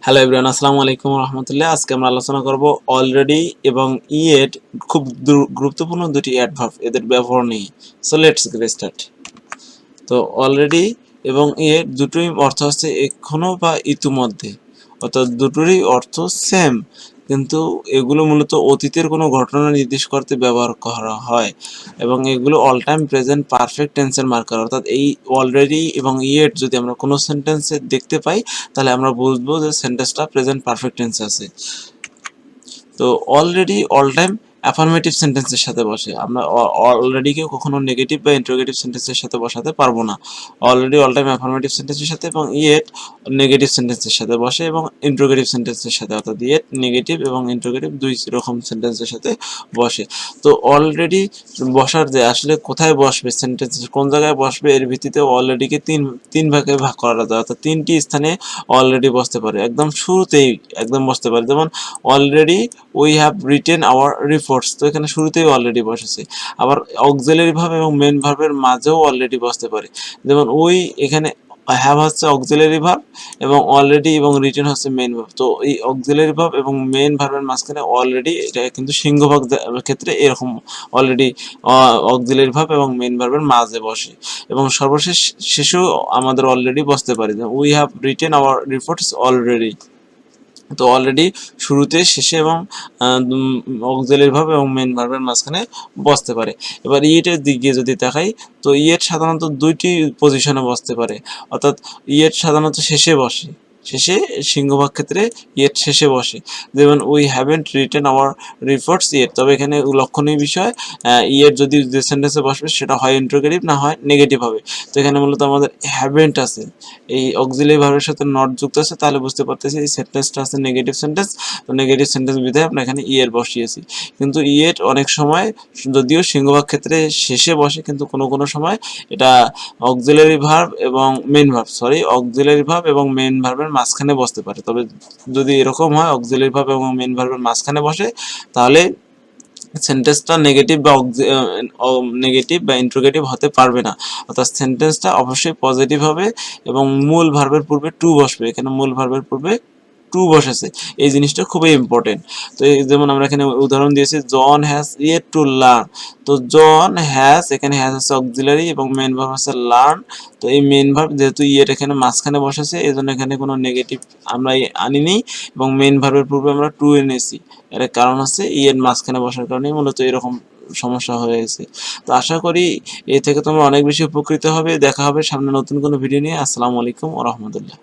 Hello everyone, আসসালামু আলাইকুম রহমতুল্লাহ। আজকে আমরা আলোচনা করব অলরেডি এবং ইয়েট খুব গুরুত্বপূর্ণ দুটি অ্যাডভার্ব এদের ব্যবহার নিয়ে। So let's get start. তো অলরেডি এবং ইয়েট দুটোই অর্থ হচ্ছে এখনো বা ইতিমধ্যে, অর্থাৎ দুটোরই অর্থ সেম, কিন্তু এগুলো মূলত অতীতের কোনো ঘটনা নির্দেশ করতে ব্যবহার করা হয় এবং এগুলো অল টাইম প্রেজেন্ট পারফেক্ট টেন্সের মার্কার। অর্থাৎ এই অলরেডি এবং ইয়েট যদি আমরা কোনো সেন্টেন্সে দেখতে পাই তাহলে আমরা বুঝবো যে সেন্টেন্সটা প্রেজেন্ট পারফেক্ট টেন্সে আছে। তো অলরেডি অল টাইম অ্যাফার্মেটিভ সেন্টেন্সের সাথে বসে। আমরা অলরেডিকে কখনো নেগেটিভ বা ইন্টারোগেটিভ সেন্টেন্সের সাথে বসাতে পারবো না। অলরেডি অল টাইম অ্যাফার্মেটিভ সেন্টেন্সের সাথে এবং ইয়েট নেগেটিভ সেন্টেন্সের সাথে বসে এবং ইন্টারোগেটিভ সেন্টেন্সের সাথে, অর্থাৎ ইয়েট নেগেটিভ এবং ইন্টারোগেটিভ দুই রকম সেন্টেন্সের সাথে বসে। তো অলরেডি বসার যে আসলে কোথায় বসবে, সেন্টেন্স কোন জায়গায় বসবে, এর ভিত্তিতে অলরেডিকে তিন ভাগে ভাগ করা যায়। অর্থাৎ তিনটি স্থানে অলরেডি বসতে পারে। একদম শুরুতেই একদম বসতে পারে, যেমন already we have written our reports, তো এখানে শুরুতেই অলরেডি বসেছে। আবার অক্সিলারি ভার্ব এবং মেন ভার্বের মাঝেও অলরেডি বসতে পারে, যেমন উই এখানে হ্যাভ হচ্ছে অক্সিলারি ভার্ব এবং অলরেডি এবং রিটেন হচ্ছে মেন ভার্ব। তো এই অক্সিলারি ভার্ব এবং মেন ভার্বের মাঝখানে অলরেডি, এটা কিন্তু সিংহভাগ ক্ষেত্রে এরকম অলরেডি অক্সিলারি ভার্ব এবং মেন ভার্বের মাঝে বসে। এবং সর্বশেষ শেষেও আমাদের অলরেডি বসতে পারে, we have written our reports already. তো অলরেডি শুরুতে, শেষে এবং অক্সিলারি ভার্ব এবং মেইন ভার্বের মাঝখানে বসতে পারে। এবার ইয়েটের দিক দিয়ে যদি তাকাই, তো ইয়েট সাধারণত দুইটি পজিশনে বসতে পারে। অর্থাৎ ইয়েট সাধারণত শেষে বসে, শেষে সিংহভাগ ক্ষেত্রে ইয়েট শেষে বসে, যেমন we haven't written our reports yet. তবে এখানে লক্ষণীয় বিষয়, ইয়েট যদি যে সেন্টেন্সে বসবে সেটা হয় ইন্টারোগেটিভ না হয় নেগেটিভ হবে। তো এখানে মূলত আমাদের হ্যাভেন্ট আছে, এই অক্সিলারি ভার্বের সাথে নট যুক্ত আছে, তাহলে বুঝতে পারতেছি এই সেন্টেন্সটা আছে নেগেটিভ সেন্টেন্স। তো নেগেটিভ সেন্টেন্স বিধায় আমরা এখানে ইয়ের বসিয়েছি। কিন্তু ইয়েট অনেক সময় যদিও সিংহভাগ ক্ষেত্রে শেষে বসে, কিন্তু কোনো সময় এটা অক্সিলারি ভার্ব এবং মেইন ভার্ব, অক্সিলারি ভার্ব এবং মেইন ভার্বের মাঝখানে বসতে পারে। তবে যদি এরকম হয় অক্সিলারি ভার্ব এবং মেইন ভার্বের মাঝখানে বসে, তাহলে সেন্টেন্সটা নেগেটিভ বা ইন্টারোগেটিভ হতে পারবে না। অর্থাৎ সেন্টেন্সটা অবশ্যই পজিটিভ হবে এবং মূল ভার্বের পূর্বে টু বসবে। এখানে মূল ভার্বের পূর্বে টু বসেছে, এই জিনিসটা খুবই ইম্পর্টেন্ট। তো এই যেমন আমরা এখানে উদাহরণ দিয়েছি, John has yet to learn. তো জন হ্যাজ, এখানে হ্যাজ হচ্ছে অক্সিলারি এবং মেইন ভার্ব হচ্ছে লার্ন। তো এই মেইন ভার্ব যেহেতু ইয়েট এখানে মাঝখানে বসেছে, এই জন্য এখানে কোনো নেগেটিভ আমরা আনিনি এবং মেইন ভার্বের পূর্বে আমরা টু এনেছি। এর কারণ হচ্ছে ইয়ের মাঝখানে বসার কারণে মূলত এরকম সমস্যা হয়ে গেছে। তো আশা করি এ থেকে তোমরা অনেক বেশি উপকৃত হবে। দেখা হবে সামনে নতুন কোনো ভিডিও নিয়ে। আসসালামু আলাইকুম ওয়া রাহমাতুল্লাহ।